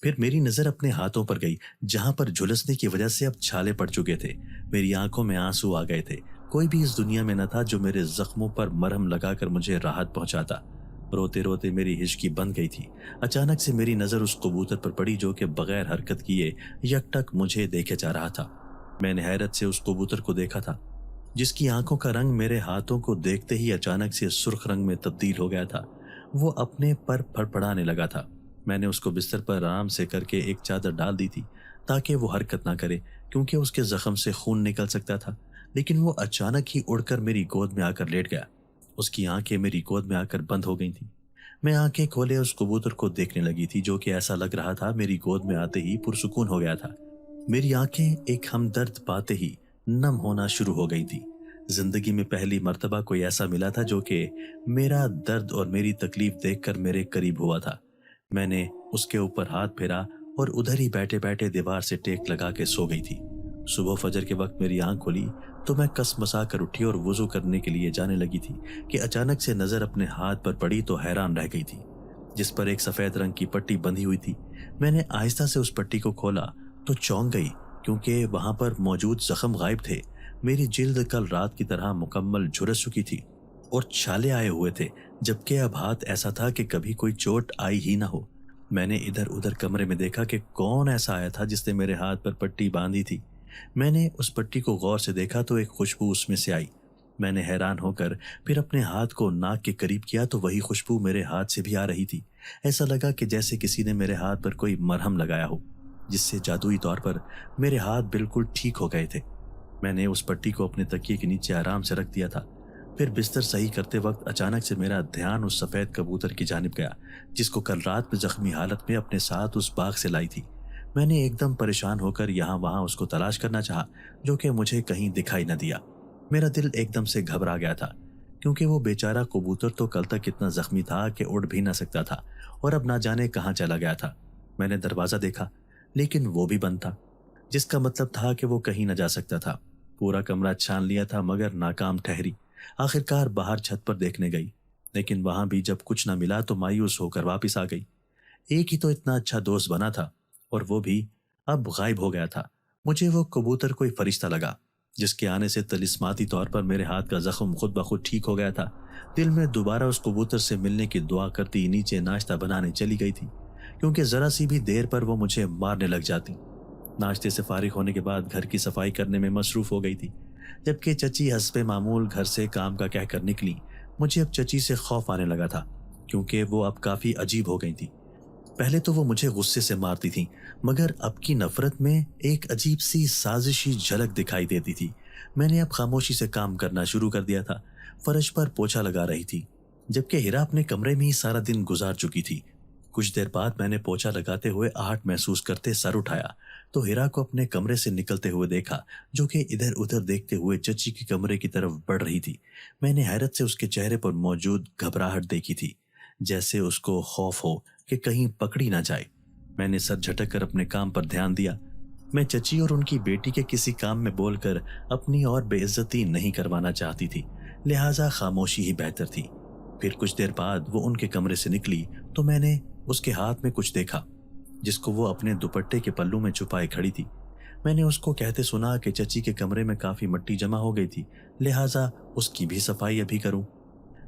फिर मेरी नज़र अपने हाथों पर गई, जहां पर झुलसने की वजह से अब छाले पड़ चुके थे। मेरी आंखों में आंसू आ गए थे। कोई भी इस दुनिया में न था जो मेरे जख्मों पर मरहम लगाकर मुझे राहत पहुंचाता। रोते रोते मेरी हिचकी बंद गई थी। अचानक से मेरी नज़र उस कबूतर पर पड़ी जो कि बगैर हरकत किए यकटक मुझे देखे जा रहा था। मैंने हैरत से उस कबूतर को देखा था, जिसकी आंखों का रंग मेरे हाथों को देखते ही अचानक से सुर्ख रंग में तब्दील हो गया था। वो अपने पर फड़फड़ाने लगा था। मैंने उसको बिस्तर पर आराम से करके एक चादर डाल दी थी ताकि वो हरकत ना करे, क्योंकि उसके जख्म से खून निकल सकता था। लेकिन वो अचानक ही उड़कर मेरी गोद में आकर लेट गया। उसकी आंखें मेरी गोद में आकर बंद हो गई थी। मैं आंखें खोले उस कबूतर को देखने लगी थी जो कि ऐसा लग रहा था मेरी गोद में आते ही पुरसुकून हो गया था। मेरी आंखें एक हमदर्द पाते ही नम होना शुरू हो गई थी। जिंदगी में पहली मर्तबा कोई ऐसा मिला था जो कि मेरा दर्द और मेरी तकलीफ देखकर मेरे करीब हुआ था। मैंने उसके ऊपर हाथ फेरा और उधर ही बैठे बैठे दीवार से टेक लगा के सो गई थी। सुबह फजर के वक्त मेरी आंख खुली तो मैं कसमसा कर उठी और वुजू करने के लिए जाने लगी थी कि अचानक से नजर अपने हाथ पर पड़ी तो हैरान रह गई थी, जिस पर एक सफेद रंग की पट्टी बंधी हुई थी। मैंने आहिस्ता से उस पट्टी को खोला तो चौंक गई, क्योंकि वहां पर मौजूद जख्म गायब थे। मेरी जिल्द कल रात की तरह मुकम्मल झुलस चुकी थी और छाले आए हुए थे, जबकि अब हाथ ऐसा था कि कभी कोई चोट आई ही ना हो। मैंने इधर उधर कमरे में देखा कि कौन ऐसा आया था जिसने मेरे हाथ पर पट्टी बांधी थी। मैंने उस पट्टी को गौर से देखा तो एक खुशबू उसमें से आई। मैंने हैरान होकर फिर अपने हाथ को नाक के करीब किया तो वही खुशबू मेरे हाथ से भी आ रही थी। ऐसा लगा कि जैसे किसी ने मेरे हाथ पर कोई मरहम लगाया हो, जिससे जादुई तौर पर मेरे हाथ बिल्कुल ठीक हो गए थे। मैंने उस पट्टी को अपने तकिए के नीचे आराम से रख दिया था। फिर बिस्तर सही करते वक्त अचानक से मेरा ध्यान उस सफेद कबूतर की जानिब गया, जिसको कल रात में जख्मी हालत में अपने साथ उस बाग से लाई थी। मैंने एकदम परेशान होकर यहाँ वहां उसको तलाश करना चाहा, जो कि मुझे कहीं दिखाई न दिया। मेरा दिल एकदम से घबरा गया था, क्योंकि वो बेचारा कबूतर तो कल तक इतना जख्मी था कि उड़ भी ना सकता था और अब ना जाने कहाँ चला गया था। मैंने दरवाजा देखा, लेकिन वो भी बंद था, जिसका मतलब था कि वो कहीं न जा सकता था। पूरा कमरा छान लिया था मगर नाकाम ठहरी। आखिरकार बाहर छत पर देखने गई, लेकिन वहां भी जब कुछ न मिला तो मायूस होकर वापस आ गई। एक ही तो इतना अच्छा दोस्त बना था और वो भी अब गायब हो गया था। मुझे वो कबूतर कोई फरिश्ता लगा, जिसके आने से तिलिस्माती तौर पर मेरे हाथ का जख्म खुद ब खुद ठीक हो गया था। दिल में दोबारा उस कबूतर से मिलने की दुआ करती नीचे नाश्ता बनाने चली गई थी, क्योंकि जरा सी भी देर पर वो मुझे मारने लग जाती। नाश्ते से फारिग होने के बाद घर की सफाई करने में मसरूफ हो गई थी, जबकि चची हस्बे मामूल घर से काम का कहकर निकली। मुझे अब चची से खौफ आने लगा था, क्योंकि वो अब काफी अजीब हो गई थी। पहले तो वो मुझे गुस्से से मारती थी, मगर अब की नफरत में एक अजीब सी साजिशी झलक दिखाई देती थी। मैंने अब खामोशी से काम करना शुरू कर दिया था। फर्श पर पोछा लगा रही थी, जबकि हिरा अपने कमरे में ही सारा दिन गुजार चुकी थी। कुछ देर बाद मैंने पोछा लगाते हुए आहट महसूस करते सर उठाया तो हिरा को अपने कमरे से निकलते हुए देखा, जो कि इधर उधर देखते हुए चची के कमरे की तरफ बढ़ रही थी। मैंने हैरत से उसके चेहरे पर मौजूद घबराहट देखी थी, जैसे उसको खौफ हो कि कहीं पकड़ी ना जाए। मैंने सर झटक कर अपने काम पर ध्यान दिया। मैं चची और उनकी बेटी के किसी काम में बोलकर अपनी और बेइज्जती नहीं करवाना चाहती थी, लिहाजा खामोशी ही बेहतर थी। फिर कुछ देर बाद वो उनके कमरे से निकली तो मैंने उसके हाथ में कुछ देखा, जिसको वो अपने दुपट्टे के पल्लू में छुपाए खड़ी थी। मैंने उसको कहते सुना कि चची के कमरे में काफी मिट्टी जमा हो गई थी, लिहाजा उसकी भी सफाई अभी करूं।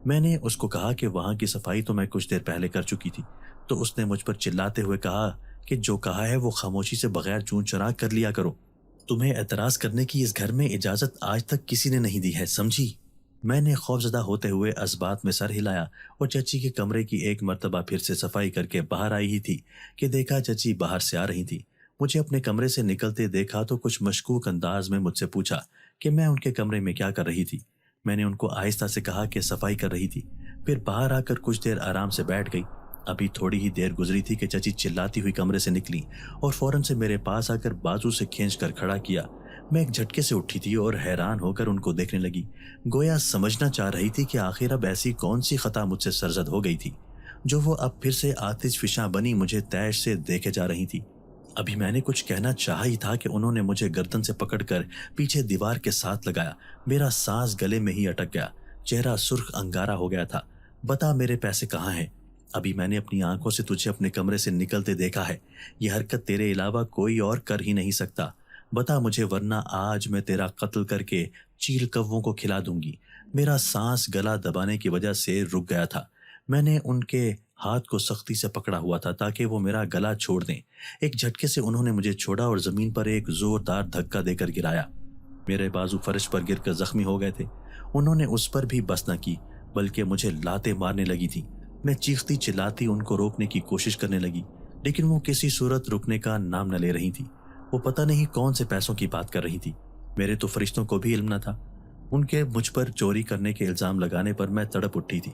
मैंने उसको कहा कि वहां की सफाई तो मैं कुछ देर पहले कर चुकी थी, तो उसने मुझ पर चिल्लाते हुए कहा कि जो कहा है वो खामोशी से बगैर चूं चराग कर लिया करो। तुम्हें एतराज करने की इस घर में इजाजत आज तक किसी ने नहीं दी है, समझी? मैंने खौफजदा होते हुए असबात में सर हिलाया और चची के कमरे की एक मर्तबा फिर से सफाई करके बाहर आई ही थी कि देखा चची बाहर से आ रही थी। मुझे अपने कमरे से निकलते देखा तो कुछ मशकूक अंदाज में मुझसे पूछा कि मैं उनके कमरे में क्या कर रही थी। मैंने उनको आहिस्ता से कहा कि सफाई कर रही थी, फिर बाहर आकर कुछ देर आराम से बैठ गई। अभी थोड़ी ही देर गुजरी थी कि चची चिल्लाती हुई कमरे से निकली और फौरन से मेरे पास आकर बाजू से खींचकर खड़ा किया। मैं एक झटके से उठी थी और हैरान होकर उनको देखने लगी, गोया समझना चाह रही थी कि आखिर अब ऐसी कौन सी खता मुझसे सरजद हो गई थी जो वो अब फिर से आतिश फिशा बनी मुझे तैश से देखे जा रही थी। अभी मैंने कुछ कहना चाहा ही था कि उन्होंने मुझे गर्दन से पकड़कर पीछे दीवार के साथ लगाया। मेरा सांस गले में ही अटक गया, चेहरा सुर्ख अंगारा हो गया था। बता मेरे पैसे कहाँ हैं? अभी मैंने अपनी आंखों से तुझे अपने कमरे से निकलते देखा है। यह हरकत तेरे अलावा कोई और कर ही नहीं सकता। बता मुझे, वरना आज मैं तेरा कत्ल करके चील कौवों को खिला दूंगी। मेरा सांस गला दबाने की वजह से रुक गया था। मैंने उनके हाथ को सख्ती से पकड़ा हुआ था ताकि वो मेरा गला छोड़ दें। एक झटके से उन्होंने मुझे छोड़ा और जमीन पर एक जोरदार धक्का देकर गिराया। मेरे बाजू फर्श पर गिरकर जख्मी हो गए थे। उन्होंने उस पर भी बस न की, बल्कि मुझे लाते मारने लगी थी। मैं चीखती चिल्लाती उनको रोकने की कोशिश करने लगी, लेकिन वो किसी सूरत रुकने का नाम न ले रही थी। वो पता नहीं कौन से पैसों की बात कर रही थी। मेरे तो फरिश्तों को भी इल्म न था। उनके मुझ पर चोरी करने के इल्जाम लगाने पर मैं तड़प उठी थी।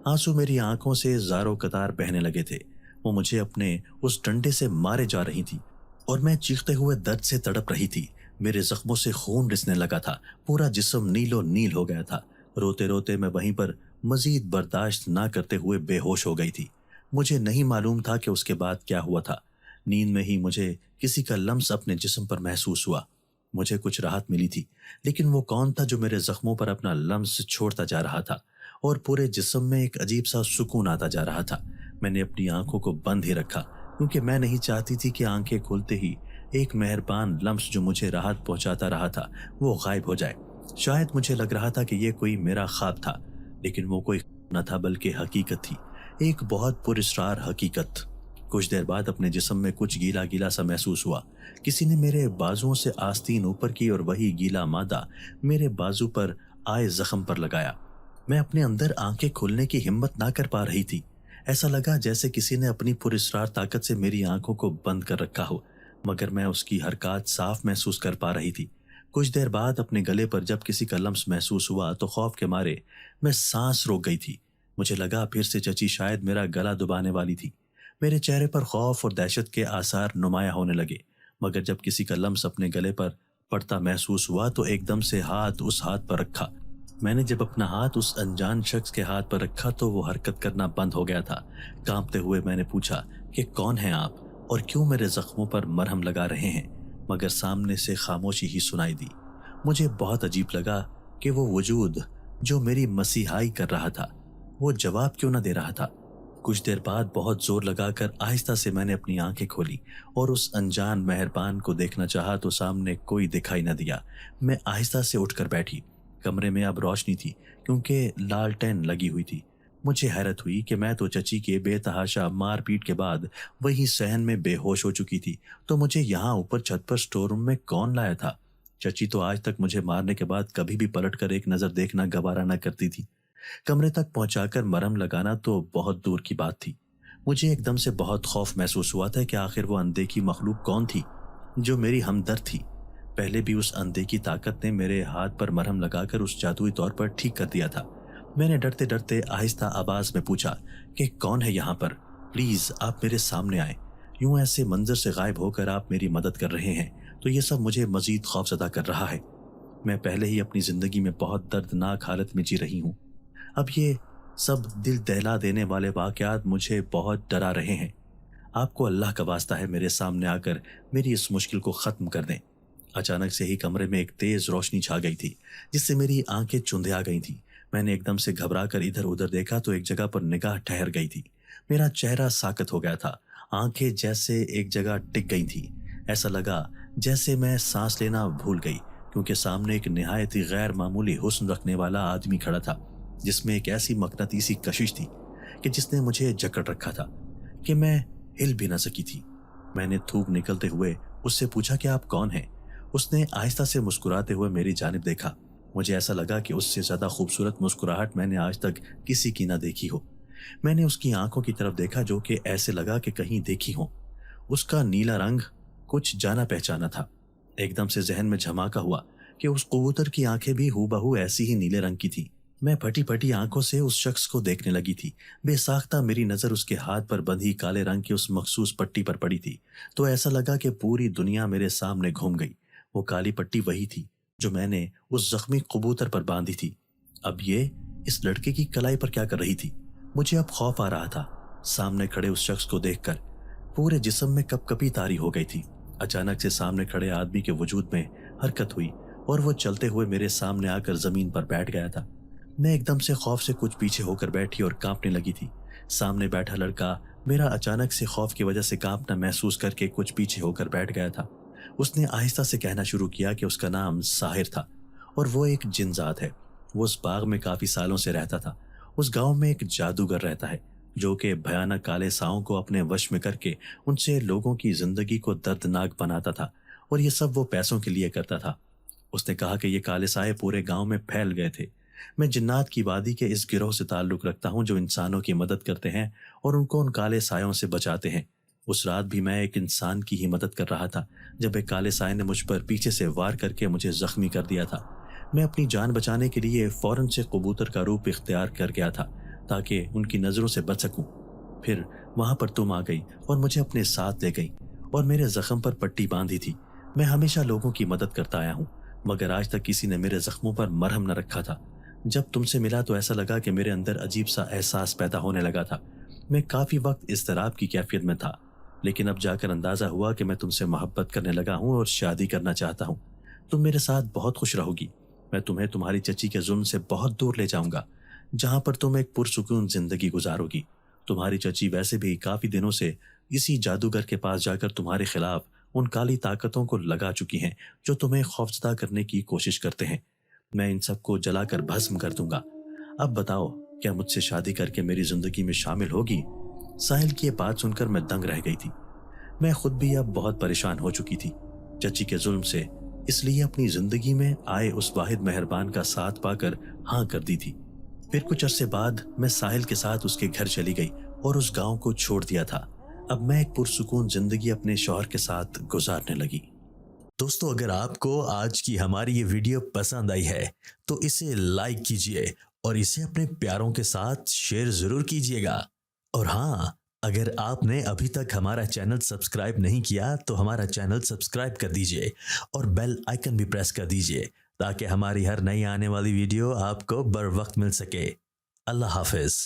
आंसू मेरी आंखों से ज़ारो कतार बहने लगे थे। वो मुझे अपने उस डंडे से मारे जा रही थी और मैं चीखते हुए दर्द से तड़प रही थी। मेरे जख्मों से खून रिसने लगा था, पूरा जिस्म नीलो नील हो गया था। रोते रोते मैं वहीं पर मजीद बर्दाश्त ना करते हुए बेहोश हो गई थी। मुझे नहीं मालूम था कि उसके बाद क्या हुआ था। नींद में ही मुझे किसी का लम्स अपने जिस्म पर महसूस हुआ। मुझे कुछ राहत मिली थी, लेकिन वो कौन था जो मेरे जख्मों पर अपना लम्स छोड़ता जा रहा था और पूरे जिस्म में एक अजीब सा सुकून आता जा रहा था। मैंने अपनी आंखों को बंद ही रखा, क्योंकि मैं नहीं चाहती थी कि आंखें खुलते ही एक मेहरबान लम्स जो मुझे राहत पहुंचाता रहा था वो गायब हो जाए। शायद मुझे लग रहा था कि ये कोई मेरा ख्वाब था, लेकिन वो कोई न था बल्कि हकीकत थी, एक बहुत पुरस्कार हकीकत। कुछ देर बाद अपने जिस्म में कुछ गीला गीला सा महसूस हुआ। किसी ने मेरे बाजुओं से आस्तीन ऊपर की और वही गीला मादा मेरे बाजू पर आए जख्म पर लगाया। मैं अपने अंदर आंखें खोलने की हिम्मत ना कर पा रही थी। ऐसा लगा जैसे किसी ने अपनी पुरस्कार ताकत से मेरी आंखों को बंद कर रखा हो, मगर मैं उसकी हरकत साफ महसूस कर पा रही थी। कुछ देर बाद अपने गले पर जब किसी का लम्स महसूस हुआ तो खौफ के मारे मैं सांस रोक गई थी। मुझे लगा फिर से चची शायद मेरा गला दबाने वाली थी। मेरे चेहरे पर खौफ और दहशत के आसार नुमाया होने लगे, मगर जब किसी का लम्स अपने गले पर पड़ता महसूस हुआ तो एकदम से हाथ उस हाथ पर रखा। मैंने जब अपना हाथ उस अनजान शख्स के हाथ पर रखा तो वो हरकत करना बंद हो गया था। कांपते हुए मैंने पूछा कि कौन हैं आप और क्यों मेरे जख्मों पर मरहम लगा रहे हैं, मगर सामने से खामोशी ही सुनाई दी। मुझे बहुत अजीब लगा कि वो वजूद जो मेरी मसीहाई कर रहा था वो जवाब क्यों न दे रहा था। कुछ देर बाद बहुत जोर लगाकर आहिस्ता से मैंने अपनी आंखें खोली और उस अनजान मेहरबान को देखना चाहा तो सामने कोई दिखाई न दिया। मैं आहिस्ता से उठकर बैठी। कमरे में अब रोशनी थी क्योंकि लालटेन लगी हुई थी। मुझे हैरत हुई कि मैं तो चची के बेतहाशा मारपीट के बाद वही सहन में बेहोश हो चुकी थी, तो मुझे यहाँ ऊपर छत पर स्टोर रूम में कौन लाया था? चची तो आज तक मुझे मारने के बाद कभी भी पलटकर एक नजर देखना गवारा न करती थी। कमरे तक पहुंचाकर मरहम लगाना तो बहुत दूर की बात थी। मुझे एकदम से बहुत खौफ महसूस हुआ था कि आखिर वो अनदेखी मखलूक कौन थी जो मेरी हमदर्द थी। पहले भी उस अनदेखी ताकत ने मेरे हाथ पर मरहम लगाकर उस जादुई तौर पर ठीक कर दिया था। मैंने डरते डरते आहिस्ता आवाज में पूछा कि कौन है यहाँ पर? प्लीज आप मेरे सामने आए। यूं ऐसे मंजर से गायब होकर आप मेरी मदद कर रहे हैं तो ये सब मुझे मजीद खौफजदा कर रहा है। मैं पहले ही अपनी जिंदगी में बहुत दर्दनाक हालत में जी रही हूँ। अब ये सब दिल दहला देने वाले वाकयात मुझे बहुत डरा रहे हैं। आपको अल्लाह का वास्ता है मेरे सामने आकर मेरी इस मुश्किल को ख़त्म कर दें। अचानक से ही कमरे में एक तेज रोशनी छा गई थी जिससे मेरी आंखें चुंधिया गई थी। मैंने एकदम से घबराकर इधर उधर देखा तो एक जगह पर निगाह ठहर गई थी। मेरा चेहरा साकत हो गया था, आंखें जैसे एक जगह टिक गई थी। ऐसा लगा जैसे मैं सांस लेना भूल गई, क्योंकि सामने एक निहायत ही गैर मामूली हुस्न रखने वाला आदमी खड़ा था जिसमें एक ऐसी मकनातीसी कशिश थी कि जिसने मुझे जकड़ रखा था कि मैं हिल भी न सकी थी। मैंने थूक निकलते हुए उससे पूछा कि आप कौन हैं? उसने आहिस्ता से मुस्कुराते हुए मेरी जानिब देखा। मुझे ऐसा लगा कि उससे ज्यादा खूबसूरत मुस्कुराहट मैंने आज तक किसी की ना देखी हो। मैंने उसकी आंखों की तरफ देखा जो कि ऐसे लगा कि कहीं देखी हो। उसका नीला रंग कुछ जाना पहचाना था। एकदम से जहन में झमाका हुआ کہ اس कबूतर की आंखें भी हूबहू ऐसी ही नीले रंग की थी। मैं फटी फटी आंखों से उस शख्स को देखने लगी थी। बेसाख्ता मेरी नज़र उसके हाथ पर बंधी काले रंग की उस मखसूस पट्टी पर पड़ी थी, तो ऐसा लगा कि पूरी दुनिया मेरे सामने घूम गई। वो काली पट्टी वही थी जो मैंने उस जख्मी कबूतर पर बांधी थी। अब ये इस लड़के की कलाई पर क्या कर रही थी? मुझे अब खौफ आ रहा था सामने खड़े उस शख्स को देखकर। पूरे जिस्म में कपकपी तारी हो गई थी। अचानक से सामने खड़े आदमी के वजूद में हरकत हुई और वो चलते हुए मेरे सामने आकर जमीन पर बैठ गया था। मैं एकदम से खौफ से कुछ पीछे होकर बैठी और कांपने लगी थी। सामने बैठा लड़का मेरा अचानक से खौफ की वजह से कांपना महसूस करके कुछ पीछे होकर बैठ गया था। उसने आहिस्ता से कहना शुरू किया कि उसका नाम साहिर था और वो एक जिनजात है। वो उस बाग में काफी सालों से रहता था। उस गांव में एक जादूगर रहता है जो कि भयानक काले सांपों को अपने वश में करके उनसे लोगों की जिंदगी को दर्दनाक बनाता था, और ये सब वो पैसों के लिए करता था। उसने कहा कि ये काले साए पूरे गांव में फैल गए थे। मैं जिन्नात की वादी के इस गिरोह से ताल्लुक रखता हूँ जो इंसानों की मदद करते हैं और उनको उन काले सायों से बचाते हैं। उस रात भी मैं एक इंसान की ही मदद कर रहा था जब एक काले साए ने मुझ पर पीछे से वार करके मुझे जख्मी कर दिया था। मैं अपनी जान बचाने के लिए फौरन से कबूतर का रूप इख्तियार कर गया था ताकि उनकी नज़रों से बच सकूं। फिर वहां पर तुम आ गई और मुझे अपने साथ ले गई और मेरे जख्म पर पट्टी बांधी थी। मैं हमेशा लोगों की मदद करता आया हूँ, मगर आज तक किसी ने मेरे जख्मों पर मरहम न रखा था। जब तुमसे मिला तो ऐसा लगा कि मेरे अंदर अजीब सा एहसास पैदा होने लगा था। मैं काफ़ी वक्त इज़्तिराब की कैफियत में था, लेकिन अब जाकर अंदाज़ा हुआ कि मैं तुमसे मोहब्बत करने लगा हूँ और शादी करना चाहता हूँ। तुम मेरे साथ बहुत खुश रहोगी। मैं तुम्हें तुम्हारी चची के जुल्म से बहुत दूर ले जाऊंगा, जहाँ पर तुम एक पुरसुकून जिंदगी गुजारोगी। तुम्हारी चची वैसे भी काफ़ी दिनों से इसी जादूगर के पास जाकर तुम्हारे खिलाफ उन काली ताकतों को लगा चुकी हैं जो तुम्हें खौफजदा करने की कोशिश करते हैं। मैं इन सबको जलाकर भस्म कर दूंगा। अब बताओ, क्या मुझसे शादी करके मेरी जिंदगी में शामिल होगी? साहिल की ये बात सुनकर मैं दंग रह गई थी। मैं खुद भी अब बहुत परेशान हो चुकी थी चची के जुल्म से, इसलिए अपनी जिंदगी में आए उस वाहिद मेहरबान का साथ पाकर हाँ कर दी थी। फिर कुछ अरसे बाद मैं साहिल के साथ उसके घर चली गई और उस गांव को छोड़ दिया था। अब मैं एक पुरसुकून जिंदगी अपने शौहर के साथ गुजारने लगी। दोस्तों, अगर आपको आज की हमारी ये वीडियो पसंद आई है तो इसे लाइक कीजिए और इसे अपने प्यारों के साथ शेयर जरूर कीजिएगा। और हाँ, अगर आपने अभी तक हमारा चैनल सब्सक्राइब नहीं किया तो हमारा चैनल सब्सक्राइब कर दीजिए और बेल आइकन भी प्रेस कर दीजिए ताकि हमारी हर नई आने वाली वीडियो आपको बर वक्त मिल सके। अल्लाह हाफिज।